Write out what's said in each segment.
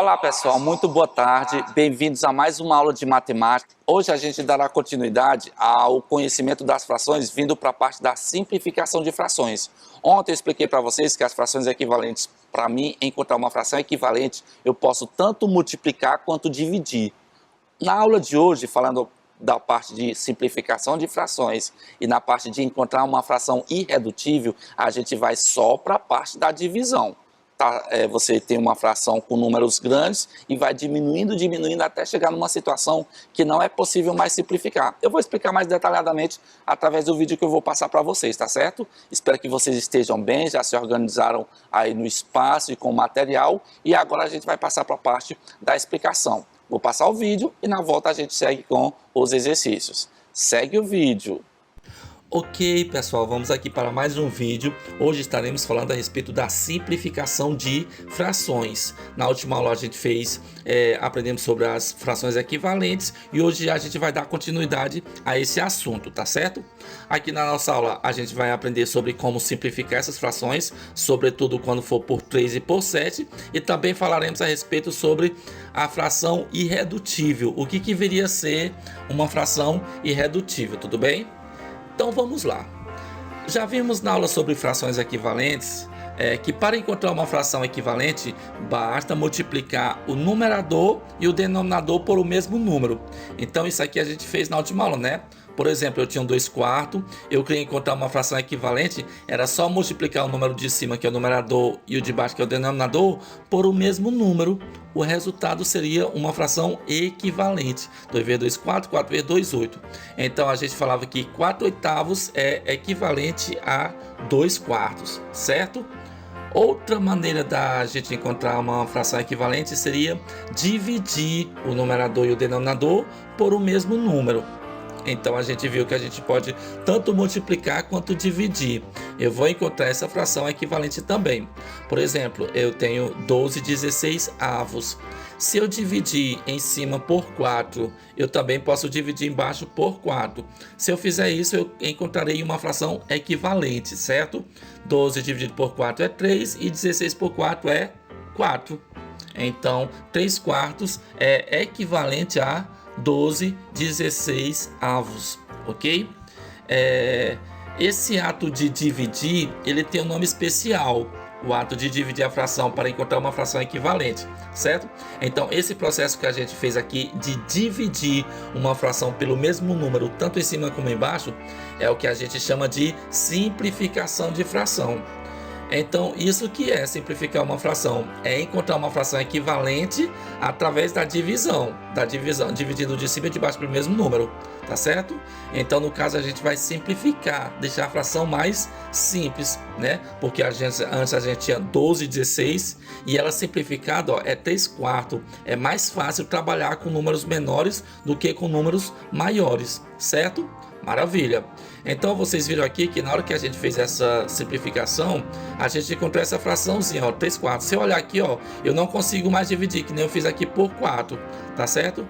Olá pessoal, muito boa tarde, bem-vindos a mais uma aula de matemática. Hoje a gente dará continuidade ao conhecimento das frações vindo para a parte da simplificação de frações. Ontem eu expliquei para vocês que as frações equivalentes, para mim, encontrar uma fração equivalente, eu posso tanto multiplicar quanto dividir. Na aula de hoje, falando da parte de simplificação de frações e na parte de encontrar uma fração irredutível, a gente vai só para a parte da divisão. Você tem uma fração com números grandes e vai diminuindo até chegar numa situação que não é possível mais simplificar. Eu vou explicar mais detalhadamente através do vídeo que eu vou passar para vocês, tá certo? Espero que vocês estejam bem, já se organizaram aí no espaço e com o material, e agora a gente vai passar para a parte da explicação. Vou passar o vídeo e na volta a gente segue com os exercícios. Segue o vídeo. Ok, pessoal, vamos aqui para mais um vídeo. Hoje estaremos falando a respeito da simplificação de frações. Na última aula a gente aprendemos sobre as frações equivalentes e hoje a gente vai dar continuidade a esse assunto, tá certo? Aqui na nossa aula a gente vai aprender sobre como simplificar essas frações, sobretudo quando for por 3 e por 7, e também falaremos a respeito sobre a fração irredutível. O que viria a ser uma fração irredutível, tudo bem? Então vamos lá. Já vimos na aula sobre frações equivalentes que para encontrar uma fração equivalente basta multiplicar o numerador e o denominador por o mesmo número. Então isso aqui a gente fez na última aula, né? Por exemplo, eu tinha um 2/4, eu queria encontrar uma fração equivalente, era só multiplicar o número de cima, que é o numerador, e o de baixo, que é o denominador, por o mesmo número. O resultado seria uma fração equivalente. 2 vezes 2, 4, 4 vezes 2, 8. Então a gente falava que 4/8 é equivalente a 2/4, certo? Outra maneira da gente encontrar uma fração equivalente seria dividir o numerador e o denominador por o mesmo número. Então a gente viu que a gente pode tanto multiplicar quanto dividir. Eu vou encontrar essa fração equivalente também. Por exemplo, eu tenho 12/16. Se eu dividir em cima por 4, eu também posso dividir embaixo por 4. Se eu fizer isso, eu encontrarei uma fração equivalente, certo? 12 dividido por 4 é 3 e 16 por 4 é 4. Então, 3/4 é equivalente a 12/16, ok? Esse ato de dividir, ele tem um nome especial, o ato de dividir a fração para encontrar uma fração equivalente, certo? Então esse processo que a gente fez aqui de dividir uma fração pelo mesmo número, tanto em cima como embaixo, é o que a gente chama de simplificação de fração. Então, isso que é simplificar uma fração? É encontrar uma fração equivalente através da divisão, dividindo de cima e de baixo pelo mesmo número, tá certo? Então, no caso, a gente vai simplificar, deixar a fração mais simples, né? Porque antes a gente tinha 12/16 e ela simplificada, ó, é 3/4. É mais fácil trabalhar com números menores do que com números maiores, certo? Maravilha! Então vocês viram aqui que na hora que a gente fez essa simplificação, a gente encontrou essa fraçãozinha, ó, 3/4. Se eu olhar aqui, ó, eu não consigo mais dividir, que nem eu fiz aqui por 4, tá certo?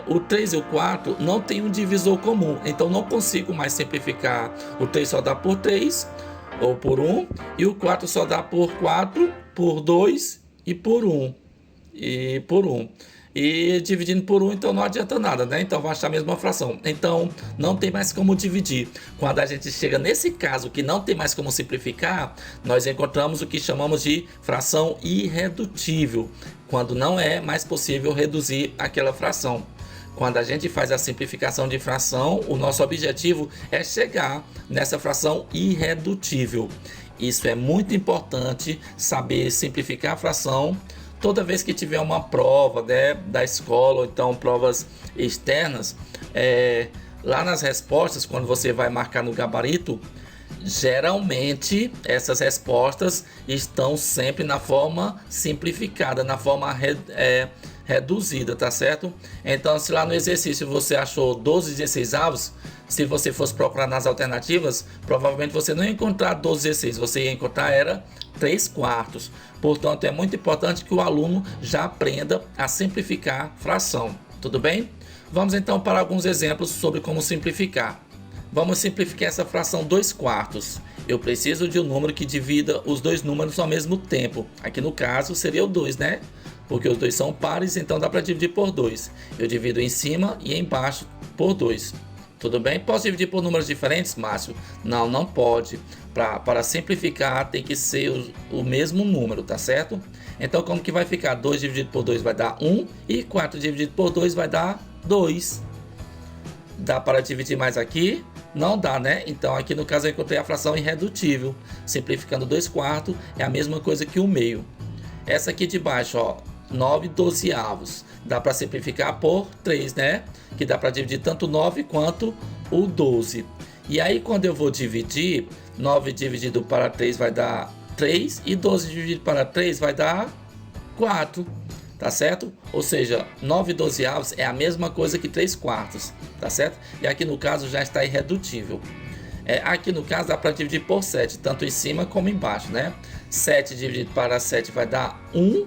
O 3 e o 4 não tem um divisor comum, então não consigo mais simplificar. O 3 só dá por 3 ou por 1, e o 4 só dá por 4, por 2 e por 1. E dividindo por 1, então não adianta nada, né? Então vai achar a mesma fração. Então não tem mais como dividir. Quando a gente chega nesse caso que não tem mais como simplificar, nós encontramos o que chamamos de fração irredutível, quando não é mais possível reduzir aquela fração. Quando a gente faz a simplificação de fração, o nosso objetivo é chegar nessa fração irredutível. Isso é muito importante, saber simplificar a fração. Toda vez que tiver uma prova, né, da escola ou então provas externas, lá nas respostas, quando você vai marcar no gabarito, geralmente essas respostas estão sempre na forma simplificada, na forma reduzida, tá certo? Então, se lá no exercício você achou 12/16, se você fosse procurar nas alternativas, provavelmente você não ia encontrar 12/16, você ia encontrar era 3/4. Portanto, é muito importante que o aluno já aprenda a simplificar fração, tudo bem? Vamos então para alguns exemplos sobre como simplificar. Vamos simplificar essa fração 2/4. Eu preciso de um número que divida os dois números ao mesmo tempo. Aqui no caso seria o 2, né? porque os dois são pares, então dá para dividir por 2. Eu divido em cima e embaixo por 2. Tudo bem? Posso dividir por números diferentes, Márcio? Não, não pode. Para simplificar, tem que ser o mesmo número, tá certo? Então, como que vai ficar? 2 dividido por 2 vai dar 1 e 4 dividido por 2 vai dar 2. Dá para dividir mais aqui? Não dá, né? Então, aqui no caso eu encontrei a fração irredutível. Simplificando 2 quartos é a mesma coisa que o meio. Essa aqui de baixo, ó, 9 dozeavos. Dá para simplificar por 3, né? Que dá para dividir tanto 9 quanto o 12. E aí, quando eu vou dividir, 9 dividido para 3 vai dar 3 e 12 dividido para 3 vai dar 4, tá certo? Ou seja, 9 dozeavos é a mesma coisa que 3 quartos, tá certo? E aqui no caso já está irredutível. Aqui no caso dá para dividir por 7, tanto em cima como embaixo, né? 7 dividido para 7 vai dar 1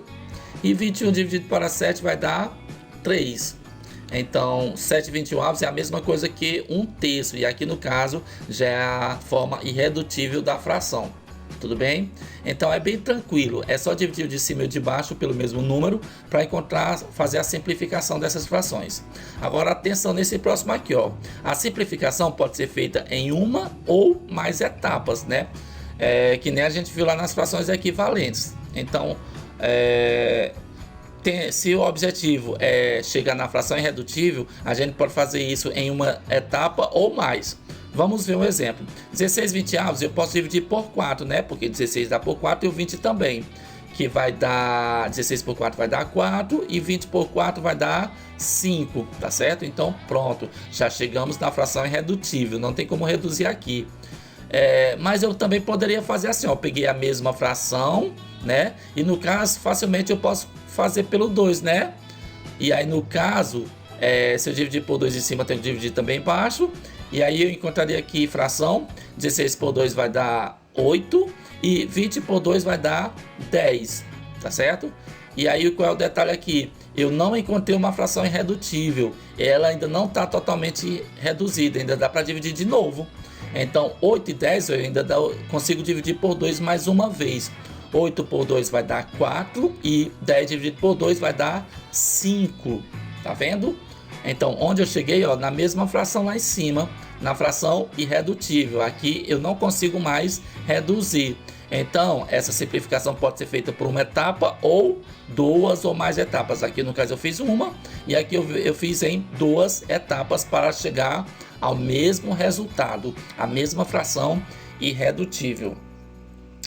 e 21 dividido para 7 vai dar 3. Então, 7/21 é a mesma coisa que 1/3, e aqui no caso já é a forma irredutível da fração. Tudo bem? Então é bem tranquilo, é só dividir o de cima e o de baixo pelo mesmo número para fazer a simplificação dessas frações. Agora atenção nesse próximo aqui, ó. A simplificação pode ser feita em uma ou mais etapas, né? Que nem a gente viu lá nas frações equivalentes. Então, se o objetivo é chegar na fração irredutível, a gente pode fazer isso em uma etapa ou mais. Vamos ver um exemplo. 16/20 eu posso dividir por 4, né? Porque 16 dá por 4 e o 20 também. Que vai dar 16 por 4 vai dar 4 e 20 por 4 vai dar 5, tá certo? Então pronto, já chegamos na fração irredutível, não tem como reduzir aqui. Mas eu também poderia fazer assim, ó, eu peguei a mesma fração, né? E no caso, facilmente eu posso fazer pelo 2, né? E aí no caso, se eu dividir por 2 em cima, eu tenho que dividir também embaixo. E aí eu encontraria aqui fração, 16 por 2 vai dar 8 e 20 por 2 vai dar 10, tá certo? E aí qual é o detalhe aqui? Eu não encontrei uma fração irredutível, ela ainda não está totalmente reduzida, ainda dá para dividir de novo. Então 8 e 10 eu ainda consigo dividir por 2 mais uma vez. 8 por 2 vai dar 4 e 10 dividido por 2 vai dar 5, tá vendo? Então, onde eu cheguei, ó, na mesma fração lá em cima, na fração irredutível. Aqui eu não consigo mais reduzir. Então, essa simplificação pode ser feita por uma etapa ou 2 ou mais etapas. Aqui no caso eu fiz uma e aqui eu fiz em 2 etapas para chegar ao mesmo resultado, a mesma fração irredutível.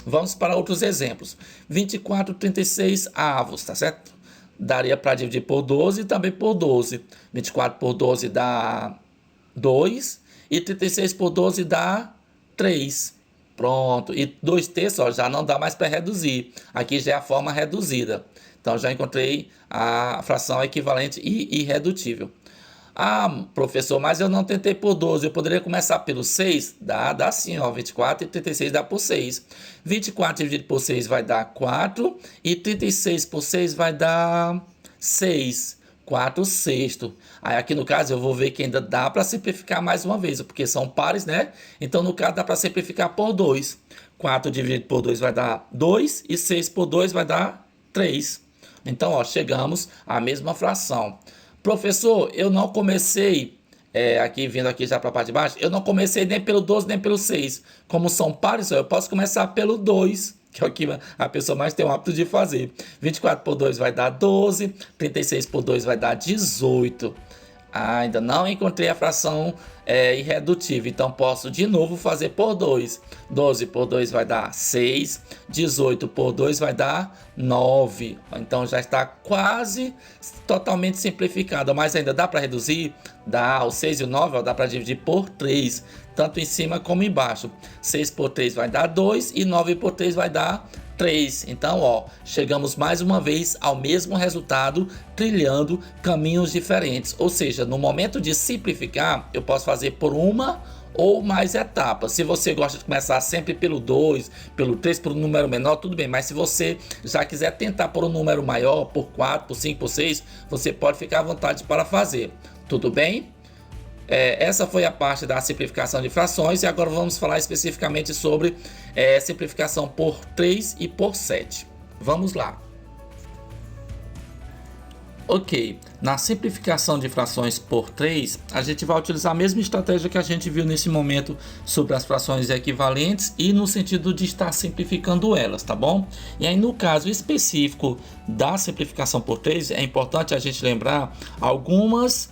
Vamos para outros exemplos. 24/36 avos, tá certo? Daria para dividir por 12 e também por 12. 24 por 12 dá 2 e 36 por 12 dá 3. Pronto. E 2/3 ó, já não dá mais para reduzir. Aqui já é a forma reduzida. Então já encontrei a fração equivalente e irredutível. Ah, professor, mas eu não tentei por 12. Eu poderia começar pelo 6? Dá sim, ó. 24 e 36 dá por 6. 24 dividido por 6 vai dar 4. E 36 por 6 vai dar 6. 4/6. Aí aqui no caso eu vou ver que ainda dá para simplificar mais uma vez, porque são pares, né? Então no caso dá para simplificar por 2. 4 dividido por 2 vai dar 2. E 6 por 2 vai dar 3. Então, ó, chegamos à mesma fração. Professor, eu não comecei, aqui vindo aqui já para a parte de baixo, eu não comecei nem pelo 12 nem pelo 6. Como são pares, eu posso começar pelo 2, que é o que a pessoa mais tem o hábito de fazer. 24 por 2 vai dar 12, 36 por 2 vai dar 18. Ainda não encontrei a fração irredutível, então posso de novo fazer por 2. 12 por 2 vai dar 6, 18 por 2 vai dar 9. Então já está quase totalmente simplificada, mas ainda dá para reduzir? Dá, o 6 e o 9 ó, dá para dividir por 3, tanto em cima como embaixo. 6 por 3 vai dar 2 e 9 por 3 vai dar 3. Então, ó, chegamos mais uma vez ao mesmo resultado, trilhando caminhos diferentes. Ou seja, no momento de simplificar, eu posso fazer por uma ou mais etapas. Se você gosta de começar sempre pelo 2, pelo 3, por um número menor, tudo bem. Mas se você já quiser tentar por um número maior, por 4, por 5, por 6, você pode ficar à vontade para fazer. Tudo bem? Essa foi a parte da simplificação de frações e agora vamos falar especificamente sobre simplificação por 3 e por 7. Vamos lá. Ok, na simplificação de frações por 3, a gente vai utilizar a mesma estratégia que a gente viu nesse momento sobre as frações equivalentes e no sentido de estar simplificando elas, tá bom? E aí no caso específico da simplificação por 3, é importante a gente lembrar algumas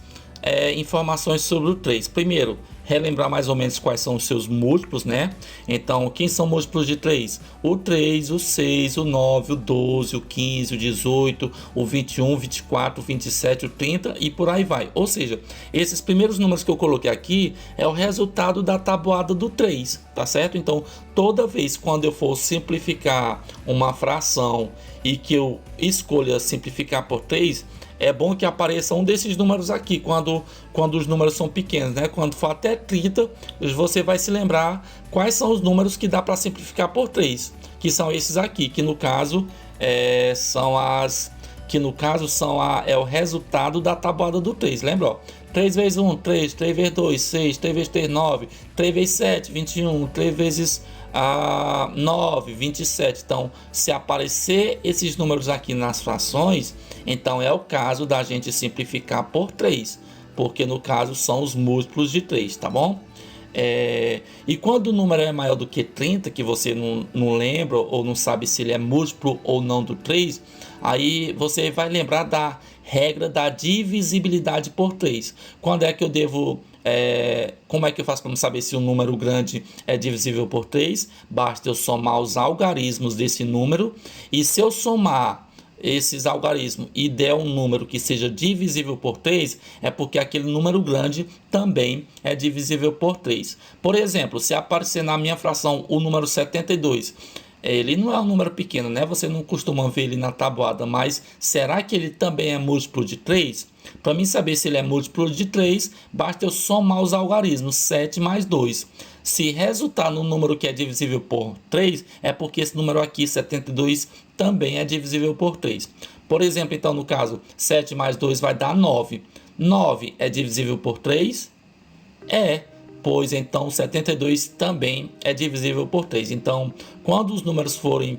informações sobre o 3. Primeiro, relembrar mais ou menos quais são os seus múltiplos, né? Então, quem são múltiplos de 3? O 3, o 6, o 9, o 12, o 15, o 18, o 21, o 24, o 27, o 30 e por aí vai. Ou seja, esses primeiros números que eu coloquei aqui é o resultado da tabuada do 3, tá certo? Então, toda vez quando eu for simplificar uma fração e que eu escolha simplificar por 3, é bom que apareça um desses números aqui, quando os números são pequenos, né? Quando for até 30, você vai se lembrar quais são os números que dá para simplificar por 3, que são esses aqui, que no caso é o resultado da tabuada do 3, lembra? Ó? 3 vezes 1, 3, 3 vezes 2, 6, 3 vezes 3, 9, 3 vezes 7, 21, 3 vezes 9, 27. Então, se aparecer esses números aqui nas frações, então é o caso da gente simplificar por 3, porque no caso são os múltiplos de 3, tá bom? E quando o número é maior do que 30, que você não lembra ou não sabe se ele é múltiplo ou não do 3, aí você vai lembrar da regra da divisibilidade por 3. Quando é que eu devo... como é que eu faço para saber se um número grande é divisível por 3? Basta eu somar os algarismos desse número, e se eu somar esses algarismos e der um número que seja divisível por 3, é porque aquele número grande também é divisível por 3. Por exemplo, se aparecer na minha fração o número 72, ele não é um número pequeno, né? Você não costuma ver ele na tabuada, mas será que ele também é múltiplo de 3? Para mim saber se ele é múltiplo de 3, basta eu somar os algarismos, 7 mais 2. Se resultar no número que é divisível por 3, é porque esse número aqui, 72, também é divisível por 3. Por exemplo, então, no caso, 7 mais 2 vai dar 9. 9 é divisível por 3? Pois então 72 também é divisível por 3. Então, quando os números forem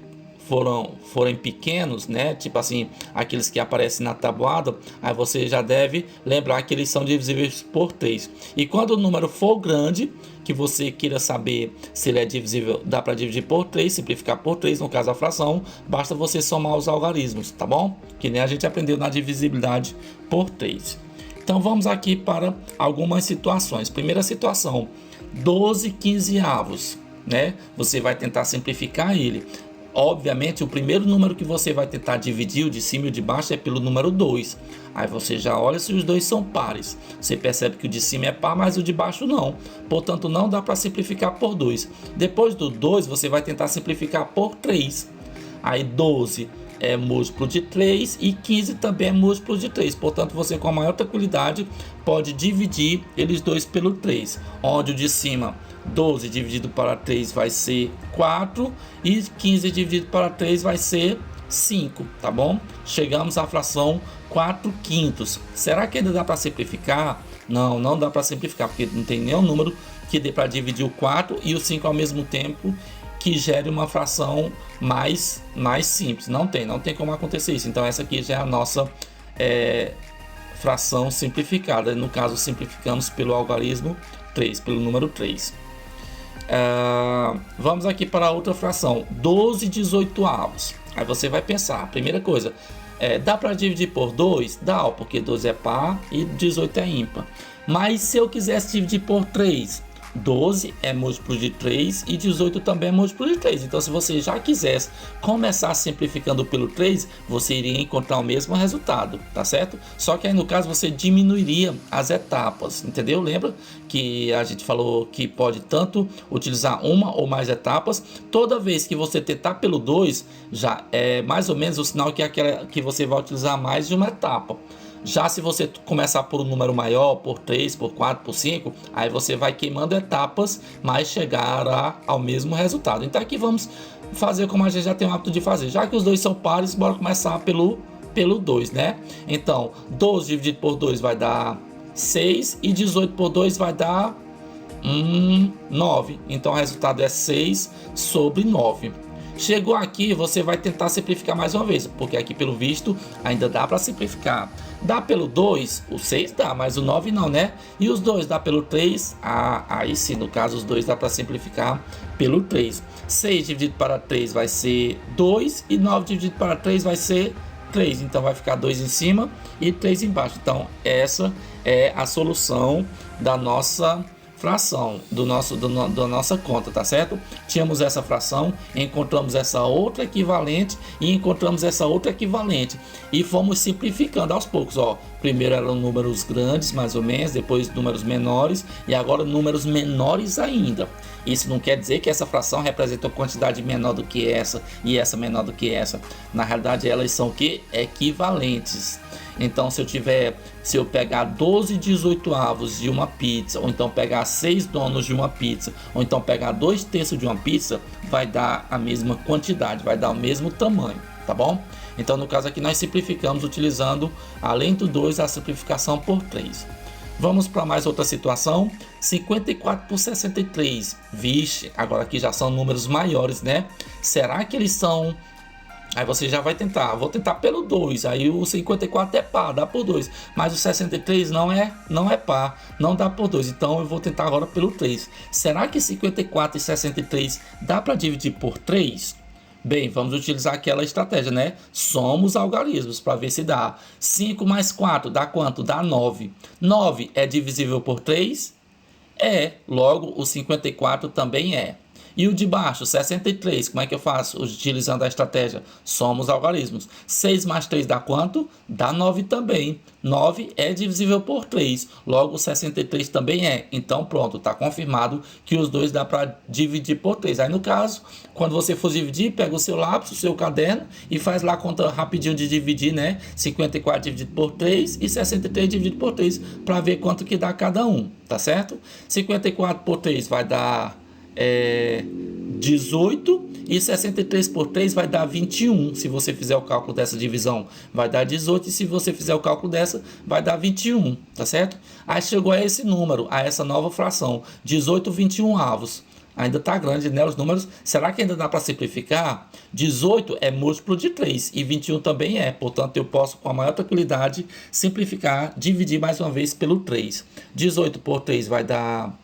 pequenos, né, tipo assim, aqueles que aparecem na tabuada, aí você já deve lembrar que eles são divisíveis por 3. E quando o número for grande, que você queira saber se ele é divisível, dá para dividir por 3, simplificar por 3, no caso a fração, basta você somar os algarismos, tá bom? Que nem a gente aprendeu na divisibilidade por 3. Então vamos aqui para algumas situações. Primeira situação, 12 quinzeavos, né? Você vai tentar simplificar ele. Obviamente, o primeiro número que você vai tentar dividir, o de cima e o de baixo, é pelo número 2. Aí você já olha se os dois são pares. Você percebe que o de cima é par, mas o de baixo não. Portanto, não dá para simplificar por 2. Depois do 2, você vai tentar simplificar por 3. Aí 12 é múltiplo de 3 e 15 também é múltiplo de 3. Portanto, você com a maior tranquilidade pode dividir eles dois pelo 3. Onde o de cima, 12 dividido para 3 vai ser 4 e 15 dividido para 3 vai ser 5, tá bom? Chegamos à fração 4 quintos. Será que ainda dá para simplificar? Não, não dá para simplificar, porque não tem nenhum número que dê para dividir o 4 e o 5 ao mesmo tempo, que gere uma fração mais simples. Não tem como acontecer isso. Então essa aqui já é a nossa fração simplificada. No caso, simplificamos pelo algarismo 3, pelo número 3. Vamos aqui para a outra fração, 12 18avos. Aí você vai pensar, primeira coisa, dá para dividir por 2? Dá, porque 12 é par e 18 é ímpar. Mas se eu quisesse dividir por 3, 12 é múltiplo de 3 e 18 também é múltiplo de 3. Então, se você já quisesse começar simplificando pelo 3, você iria encontrar o mesmo resultado, tá certo? Só que aí no caso você diminuiria as etapas, entendeu? Lembra que a gente falou que pode tanto utilizar uma ou mais etapas. Toda vez que você tentar pelo 2, já é mais ou menos o sinal que é aquela que você vai utilizar mais de uma etapa. Já se você começar por um número maior, por 3, por 4, por 5, aí você vai queimando etapas, mas chegará ao mesmo resultado. Então aqui vamos fazer como a gente já tem o hábito de fazer. Já que os dois são pares, bora começar pelo 2, né? Então, 12 dividido por 2 vai dar 6 e 18 por 2 vai dar 9. Então o resultado é 6 sobre 9. Chegou aqui, você vai tentar simplificar mais uma vez, porque aqui pelo visto ainda dá para simplificar. Dá pelo 2, o 6 dá, mas o 9 não, né? E os 2 dá pelo 3, aí sim, no caso os 2 dá para simplificar pelo 3. 6 dividido para 3 vai ser 2 e 9 dividido para 3 vai ser 3. Então vai ficar 2 em cima e 3 embaixo. Então essa é a solução da nossa fração, da nossa conta, tá certo? Tínhamos essa fração, encontramos essa outra equivalente e encontramos essa outra equivalente e fomos simplificando aos poucos, ó. Primeiro eram números grandes, mais ou menos, depois números menores e agora números menores ainda. Isso não quer dizer que essa fração representa uma quantidade menor do que essa e essa menor do que essa. Na realidade, elas são o quê? Equivalentes. Então, se eu pegar 12 18avos de uma pizza, ou então pegar 6 donos de uma pizza, ou então pegar 2/3 de uma pizza, vai dar a mesma quantidade, vai dar o mesmo tamanho, tá bom? Então, no caso aqui, nós simplificamos utilizando, além do 2, a simplificação por 3. Vamos para mais outra situação. 54 por 63. Vixe, agora aqui já são números maiores, né? Será que eles são... Aí você já vai tentar, vou tentar pelo 2, aí o 54 é par, dá por 2, mas o 63 não é par, não dá por 2, então eu vou tentar agora pelo 3. Será que 54 e 63 dá para dividir por 3? Bem, vamos utilizar aquela estratégia, né? Somos algarismos para ver se dá. 5 mais 4 dá quanto? Dá 9. 9 é divisível por 3? É, logo o 54 também é. E o de baixo, 63, como é que eu faço? Utilizando a estratégia, somos algarismos. 6 mais 3 dá quanto? Dá 9 também. 9 é divisível por 3, logo 63 também é. Então pronto, está confirmado que os dois dá para dividir por 3. Aí no caso, quando você for dividir, pega o seu lápis, o seu caderno e faz lá a conta rapidinho de dividir, né? 54 dividido por 3 e 63 dividido por 3, para ver quanto que dá cada um, tá certo? 54 por 3 vai dar... 18 e 63 por 3 vai dar 21. Se você fizer o cálculo dessa divisão, vai dar 18, e se você fizer o cálculo dessa, vai dar 21, tá certo? Aí chegou a esse número, a essa nova fração, 18 21avos. Ainda tá grande, né, os números. Será que ainda dá para simplificar? 18 é múltiplo de 3 e 21 também é. Portanto, eu posso com a maior tranquilidade simplificar, dividir mais uma vez pelo 3. 18 por 3 vai dar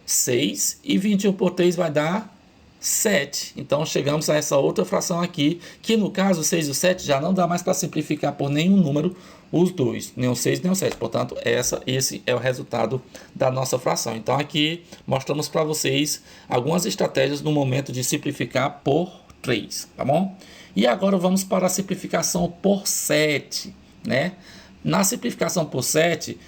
6 e 21 por 3 vai dar 7. Então chegamos a essa outra fração aqui, que no caso 6 e o 7 já não dá mais para simplificar por nenhum número os dois, nem o 6 nem o 7. Portanto, esse é o resultado da nossa fração. Então aqui mostramos para vocês algumas estratégias no momento de simplificar por 3, tá bom? E agora vamos para a simplificação por 7, né? Na simplificação por 7,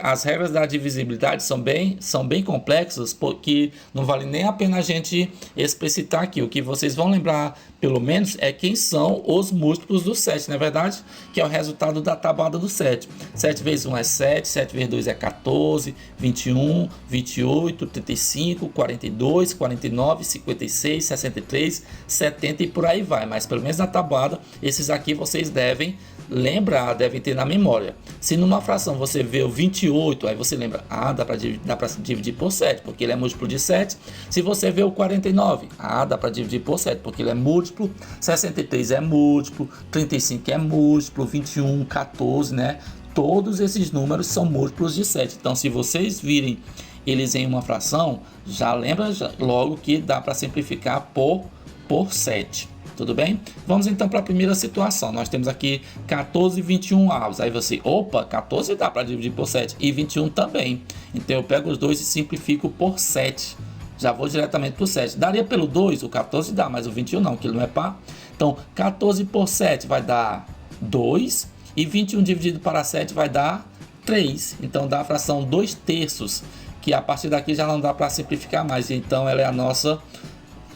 as regras da divisibilidade são bem complexas, porque não vale nem a pena a gente explicitar aqui. O que vocês vão lembrar, pelo menos, é quem são os múltiplos do 7, não é verdade? Que é o resultado da tabuada do 7. 7 vezes 1 é 7, 7 vezes 2 é 14, 21, 28, 35, 42, 49, 56, 63, 70 e por aí vai. Mas pelo menos na tabuada, esses aqui vocês devem lembrar, devem ter na memória. Se numa fração você vê o 28, aí você lembra, dá para dividir por 7, porque ele é múltiplo de 7. Se você vê o 49, dá para dividir por 7, porque ele é múltiplo. 63 é múltiplo, 35 é múltiplo, 21, 14, né? Todos esses números são múltiplos de 7. Então, se vocês virem eles em uma fração, já lembra logo que dá para simplificar por 7. Tudo bem? Vamos então para a primeira situação. Nós temos aqui 14 e 21avos. Aí você, 14 dá para dividir por 7 e 21 também. Então eu pego os dois e simplifico por 7. Já vou diretamente para o 7. Daria pelo 2, o 14 dá, mas o 21 não, que ele não é par. Então 14 por 7 vai dar 2 e 21 dividido para 7 vai dar 3. Então dá a fração 2/3, que a partir daqui já não dá para simplificar mais. Então ela é a nossa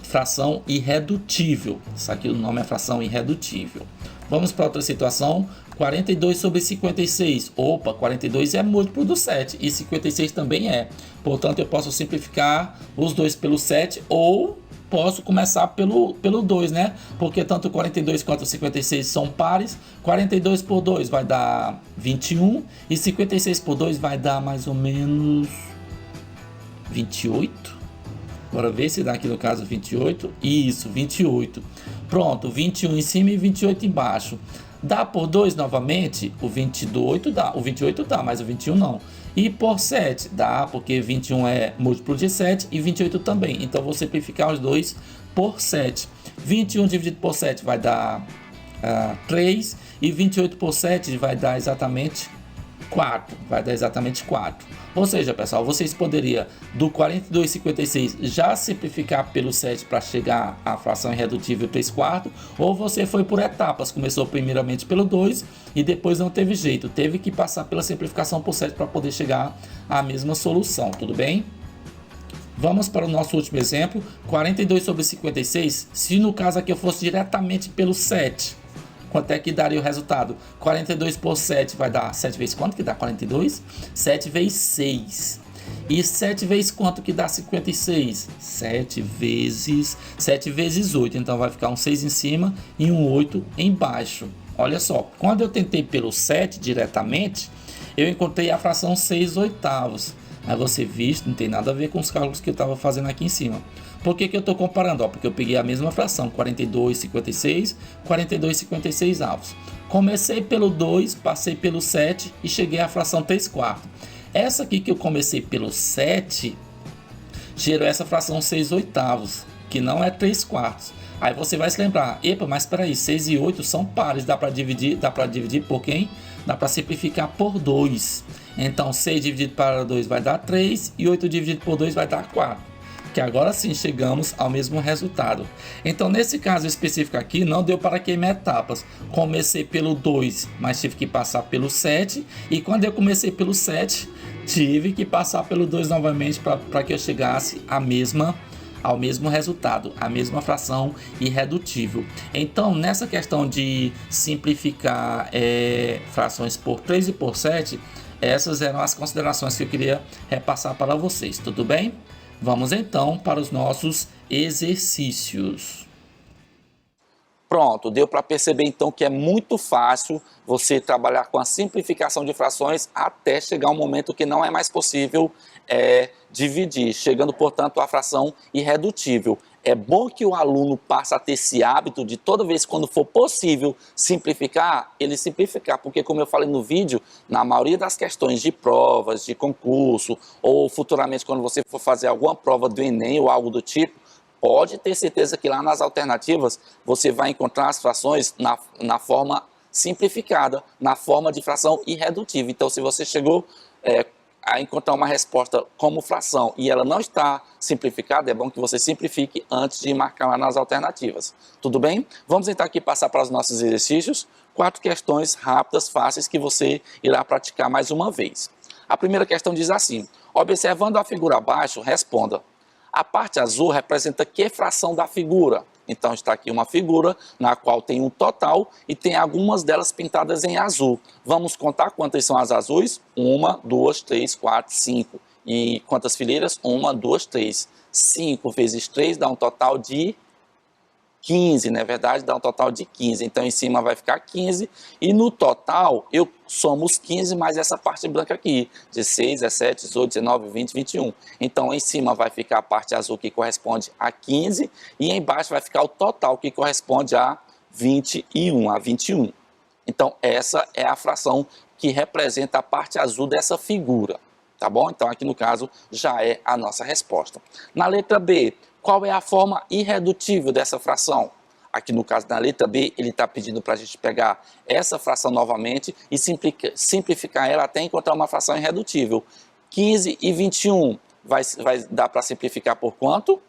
fração irredutível. Isso aqui o nome é fração irredutível. Vamos para outra situação. 42 sobre 56. 42 é múltiplo do 7 e 56 também é. Portanto, eu posso simplificar os dois pelo 7 ou posso começar pelo 2, né? Porque tanto 42 quanto 56 são pares. 42 por 2 vai dar 21 e 56 por 2 vai dar mais ou menos 28. Bora ver se dá aqui no caso 28. Isso, 28. Pronto, 21 em cima e 28 embaixo. Dá por 2 novamente? O 28 dá. O 28 dá, mas o 21 não. E por 7? Dá, porque 21 é múltiplo de 7 e 28 também. Então vou simplificar os dois por 7. 21 dividido por 7 vai dar 3. E 28 por 7 vai dar exatamente 4. Vai dar exatamente 4. Ou seja, pessoal, vocês poderiam do 42,56 já simplificar pelo 7 para chegar à fração irredutível 3/4, ou você foi por etapas, começou primeiramente pelo 2 e depois não teve jeito, teve que passar pela simplificação por 7 para poder chegar à mesma solução, tudo bem? Vamos para o nosso último exemplo, 42 sobre 56, se no caso aqui eu fosse diretamente pelo 7, quanto é que daria o resultado? 42 por 7 vai dar 7 vezes quanto que dá 42? 7 vezes 6. E 7 vezes quanto que dá 56? 7 vezes 8. Então vai ficar um 6 em cima e um 8 embaixo. Olha só, quando eu tentei pelo 7 diretamente, eu encontrei a fração 6/8. Aí você viu, não tem nada a ver com os cálculos que eu estava fazendo aqui em cima. Por que eu estou comparando? Porque eu peguei a mesma fração, 42,56, 42,56 avos. Comecei pelo 2, passei pelo 7 e cheguei à fração 3/4. Essa aqui que eu comecei pelo 7, gerou essa fração 6/8, que não é 3/4. Aí você vai se lembrar, epa, mas espera aí, 6 e 8 são pares, dá para dividir por quem? Dá para simplificar por 2. Então 6 dividido para 2 vai dar 3 e 8 dividido por 2 vai dar 4. Que agora sim chegamos ao mesmo resultado. Então nesse caso específico aqui não deu para queimar etapas. Comecei pelo 2, mas tive que passar pelo 7. E quando eu comecei pelo 7, tive que passar pelo 2 novamente para que eu chegasse ao mesmo resultado, a mesma fração irredutível. Então nessa questão de simplificar frações por 3 e por 7, essas eram as considerações que eu queria repassar para vocês, tudo bem? Vamos então para os nossos exercícios. Pronto, deu para perceber então que é muito fácil você trabalhar com a simplificação de frações até chegar um momento que não é mais possível dividir, chegando portanto à fração irredutível. É bom que o aluno passe a ter esse hábito de toda vez quando for possível simplificar, ele simplificar, porque como eu falei no vídeo, na maioria das questões de provas, de concurso, ou futuramente quando você for fazer alguma prova do Enem ou algo do tipo, pode ter certeza que lá nas alternativas você vai encontrar as frações na forma simplificada, na forma de fração irredutível. Então se você chegou a encontrar uma resposta como fração e ela não está simplificada, é bom que você simplifique antes de marcar lá nas alternativas. Tudo bem? Vamos então aqui passar para os nossos exercícios. 4 questões rápidas, fáceis, que você irá praticar mais uma vez. A primeira questão diz assim: observando a figura abaixo, responda. A parte azul representa que fração da figura? Então está aqui uma figura na qual tem um total e tem algumas delas pintadas em azul. Vamos contar quantas são as azuis? 1, 2, 3, 4, 5. E quantas fileiras? 1, 2, 3. 5 vezes 3 dá um total de 15, não é verdade? Dá um total de 15. Então em cima vai ficar 15 e no total eu somo os 15 mais essa parte branca aqui. 16, 17, 18, 19, 20, 21. Então em cima vai ficar a parte azul que corresponde a 15 e embaixo vai ficar o total que corresponde a 21. Então essa é a fração que representa a parte azul dessa figura. Tá bom? Então aqui no caso já é a nossa resposta. Na letra B, qual é a forma irredutível dessa fração? Aqui no caso da letra B, ele está pedindo para a gente pegar essa fração novamente e simplificar ela até encontrar uma fração irredutível. 15 e 21 vai dar para simplificar por quanto?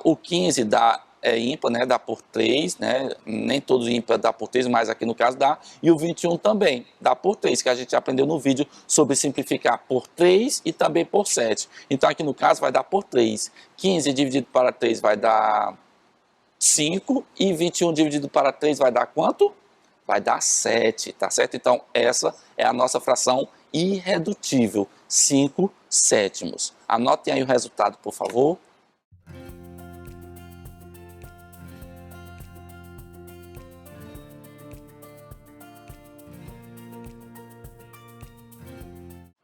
O 15 dá ímpar, né? Dá por 3, né? Nem todos ímpar dá por 3, mas aqui no caso dá. E o 21 também dá por 3, que a gente aprendeu no vídeo sobre simplificar por 3 e também por 7. Então aqui no caso vai dar por 3. 15 dividido para 3 vai dar 5 e 21 dividido para 3 vai dar quanto? Vai dar 7, tá certo? Então essa é a nossa fração irredutível, 5/7. Anotem aí o resultado, por favor.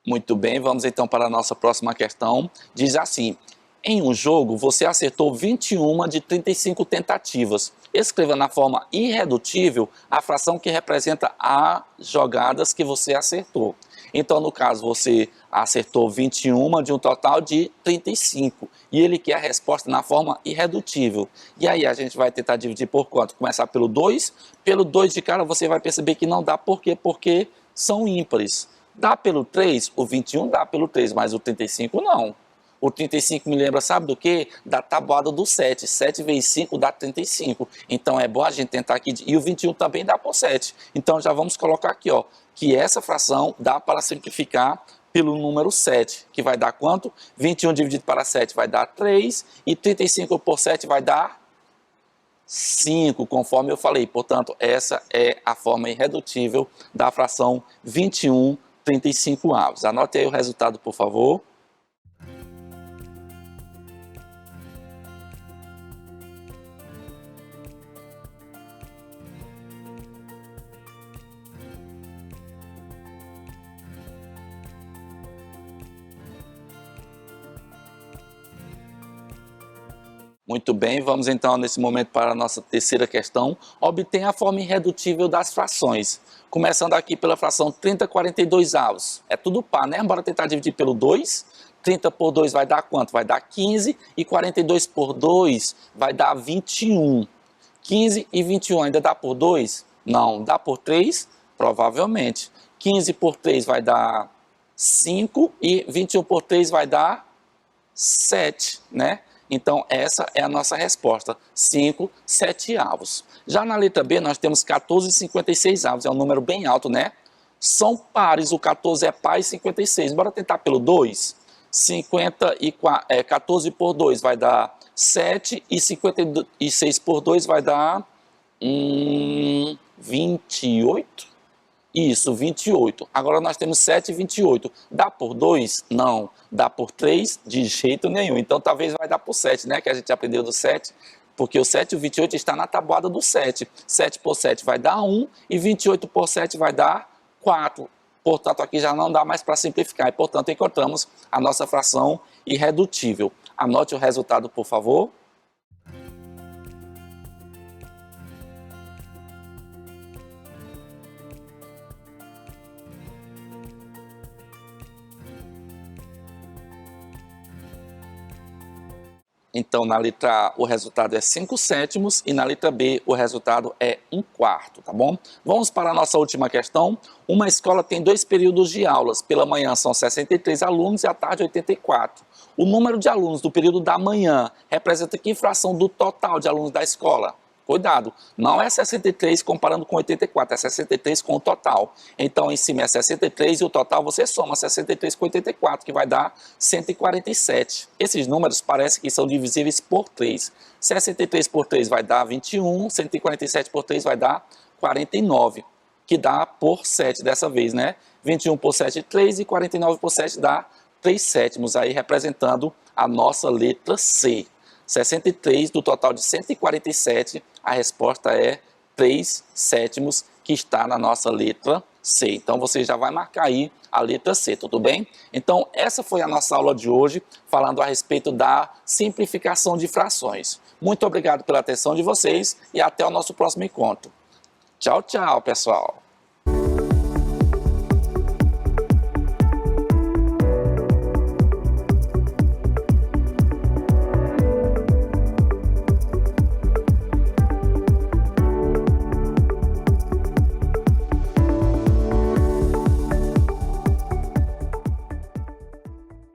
Muito bem, vamos então para a nossa próxima questão. Diz assim: Em um jogo, você acertou 21 de 35 tentativas. Escreva na forma irredutível a fração que representa as jogadas que você acertou. Então, no caso, você acertou 21 de um total de 35. E ele quer a resposta na forma irredutível. E aí a gente vai tentar dividir por quanto? Começar pelo 2. Pelo 2 de cara você vai perceber que não dá. Por quê? Porque são ímpares. Dá pelo 3? O 21 dá pelo 3, mas o 35 não. O 35 me lembra, sabe do quê? Da tabuada do 7. 7 vezes 5 dá 35. Então é bom a gente tentar aqui. E o 21 também dá por 7. Então já vamos colocar aqui, ó, que essa fração dá para simplificar pelo número 7, que vai dar quanto? 21 dividido para 7 vai dar 3. E 35 por 7 vai dar 5, conforme eu falei. Portanto, essa é a forma irredutível da fração 21 35avos. Anote aí o resultado, por favor. Muito bem, vamos então nesse momento para a nossa terceira questão. Obtenha a forma irredutível das frações. Começando aqui pela fração 30/42avos. É tudo par, né? Bora tentar dividir pelo 2. 30 por 2 vai dar quanto? Vai dar 15. E 42 por 2 vai dar 21. 15 e 21 ainda dá por 2? Não. Dá por 3? Provavelmente. 15 por 3 vai dar 5. E 21 por 3 vai dar 7, né? Então, essa é a nossa resposta, 5/7avos. Já na letra B, nós temos 14/56avos, é um número bem alto, né? São pares, o 14 é par e 56. Bora tentar pelo 2. 14 por 2 vai dar 7 e 56 por 2 vai dar 28. Isso, 28. Agora nós temos 7 e 28. Dá por 2? Não. Dá por 3? De jeito nenhum. Então talvez vai dar por 7, né? Que a gente aprendeu do 7. Porque o 7 e o 28 está na tabuada do 7. 7 por 7 vai dar 1 e 28 por 7 vai dar 4. Portanto, aqui já não dá mais para simplificar. E, portanto, encontramos a nossa fração irredutível. Anote o resultado, por favor. Então, na letra A, o resultado é 5/7 e na letra B, o resultado é 1/4, tá bom? Vamos para a nossa última questão. Uma escola tem 2 períodos de aulas. Pela manhã são 63 alunos e à tarde 84. O número de alunos do período da manhã representa que fração do total de alunos da escola? Cuidado, não é 63 comparando com 84, é 63 com o total. Então, em cima é 63 e o total você soma 63 com 84, que vai dar 147. Esses números parecem que são divisíveis por 3. 63 por 3 vai dar 21, 147 por 3 vai dar 49, que dá por 7 dessa vez, né? 21 por 7, 3 e 49 por 7 dá 3/7, aí representando a nossa letra C. 63 do total de 147, a resposta é 3/7, que está na nossa letra C. Então você já vai marcar aí a letra C, tudo bem? Então essa foi a nossa aula de hoje, falando a respeito da simplificação de frações. Muito obrigado pela atenção de vocês e até o nosso próximo encontro. Tchau, tchau, pessoal!